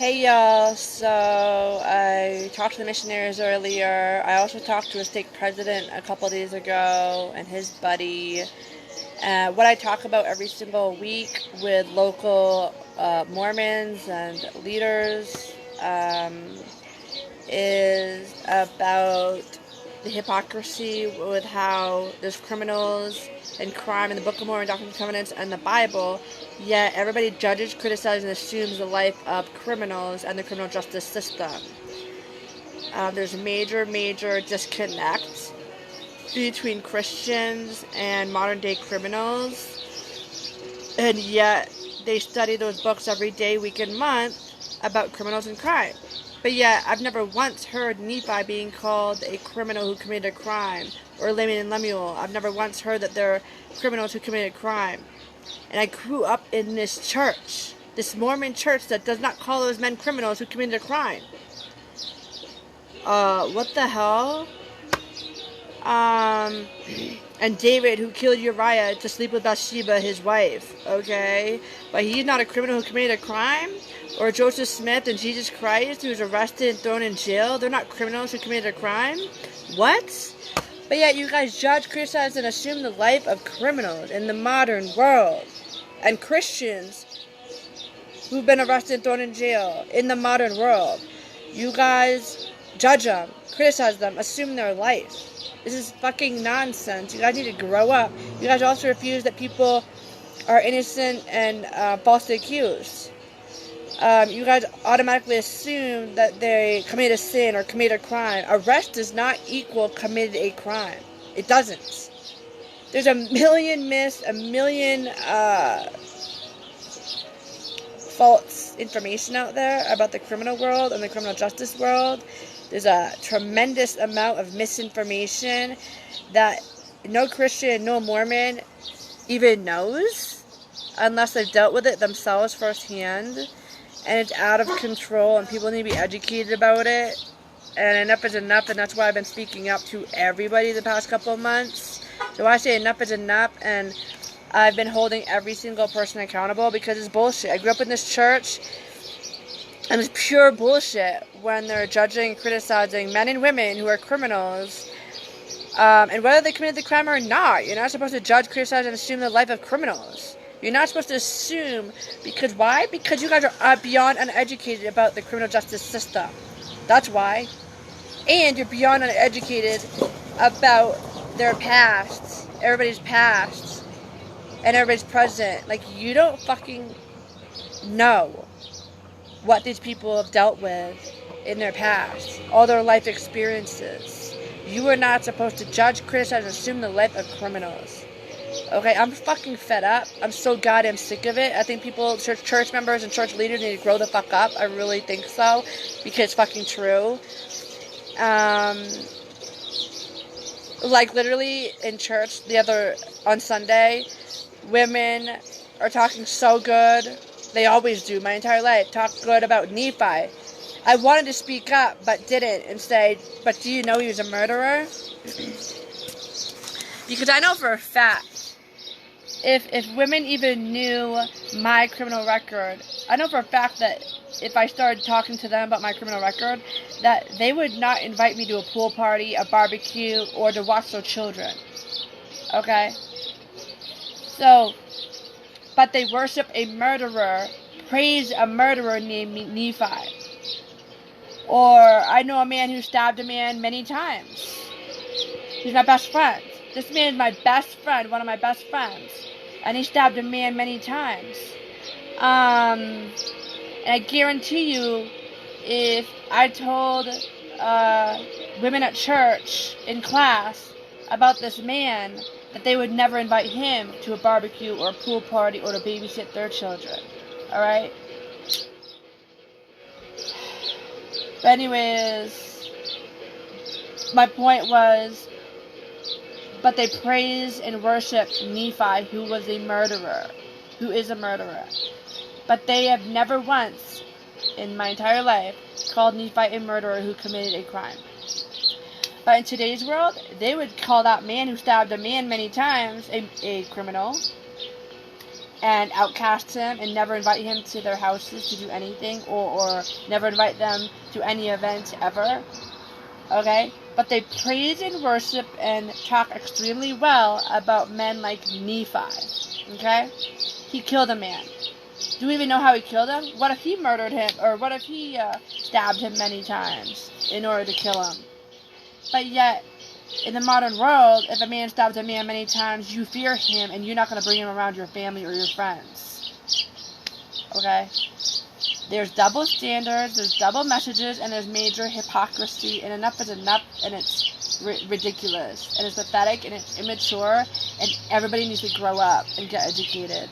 Hey y'all, so I talked to the missionaries earlier. I also talked to a stake president a couple days ago and his buddy. What I talk about every single week with local Mormons and leaders is about the hypocrisy with how there's criminals and crime in the Book of Mormon, Doctrine and Covenants, and the Bible, yet everybody judges, criticizes, and assumes the life of criminals and the criminal justice system. There's major disconnect between Christians and modern-day criminals, and yet they study those books every day, week, and month about criminals and crime. But yet, I've never once heard Nephi being called a criminal who committed a crime, or Laman and Lemuel. I've never once heard that they're criminals who committed a crime. And I grew up in this church, this Mormon church that does not call those men criminals who committed a crime. What the hell? And David, who killed Uriah to sleep with Bathsheba, his wife, okay? But he's not a criminal who committed a crime? Or Joseph Smith and Jesus Christ, who was arrested and thrown in jail? They're not criminals who committed a crime? What? But yet you guys judge, criticize, and assume the life of criminals in the modern world. And Christians who've been arrested and thrown in jail in the modern world. You guys judge them, criticize them, assume their life. This is fucking nonsense. You guys need to grow up. You guys also refuse that people are innocent and falsely accused. You guys automatically assume that they committed a sin or committed a crime. Arrest does not equal committed a crime. It doesn't. There's a million myths, a million false information out there about the criminal world and the criminal justice world. There's a tremendous amount of misinformation that no Christian, no Mormon even knows unless they've dealt with it themselves firsthand. And it's out of control, and people need to be educated about it. And enough is enough, and that's why I've been speaking up to everybody the past couple of months. So I say enough is enough, and I've been holding every single person accountable because it's bullshit. I grew up in this church, and it's pure bullshit when they're judging and criticizing men and women who are criminals. And whether they committed the crime or not, you're not supposed to judge, criticize, and assume the life of criminals. You're not supposed to assume, because why? Because you guys are beyond uneducated about the criminal justice system. That's why. And you're beyond uneducated about their past, everybody's past, and everybody's present. Like, you don't fucking know what these people have dealt with in their past, all their life experiences. You are not supposed to judge, criticize, and assume the life of criminals. Okay, I'm fucking fed up. I'm so goddamn sick of it. I think people, church members and church leaders need to grow the fuck up. I really think so, because it's fucking true. Like literally in church on Sunday, women are talking so good. They always do, my entire life, talk good about Nephi. I wanted to speak up, but didn't, and say, but do you know he was a murderer? Because I know for a fact, if women even knew my criminal record, I know for a fact that if I started talking to them about my criminal record, that they would not invite me to a pool party, a barbecue, or to watch their children. Okay? So, but they worship a murderer, praise a murderer named Nephi. Or, I know a man who stabbed a man many times. He's my best friend. This man is my best friend, one of my best friends. And he stabbed a man many times. And I guarantee you, if I told women at church, in class, about this man, that they would never invite him to a barbecue or a pool party or to babysit their children. Alright? But anyways, my point was, but they praise and worship Nephi, who was a murderer, who is a murderer. But they have never once, in my entire life, called Nephi a murderer who committed a crime. But in today's world, they would call that man who stabbed a man many times a criminal. and outcast him and never invite him to their houses to do anything, or never invite them to any event ever. Okay? But they praise and worship and talk extremely well about men like Nephi. Okay? He killed a man. Do we even know how he killed him? What if he murdered him? Or what if he stabbed him many times in order to kill him? But yet, in the modern world, if a man stabs a man many times, you fear him and you're not going to bring him around your family or your friends. Okay? There's double standards, there's double messages, and there's major hypocrisy, and enough is enough, and it's ridiculous, and it's pathetic, and it's immature, and everybody needs to grow up and get educated.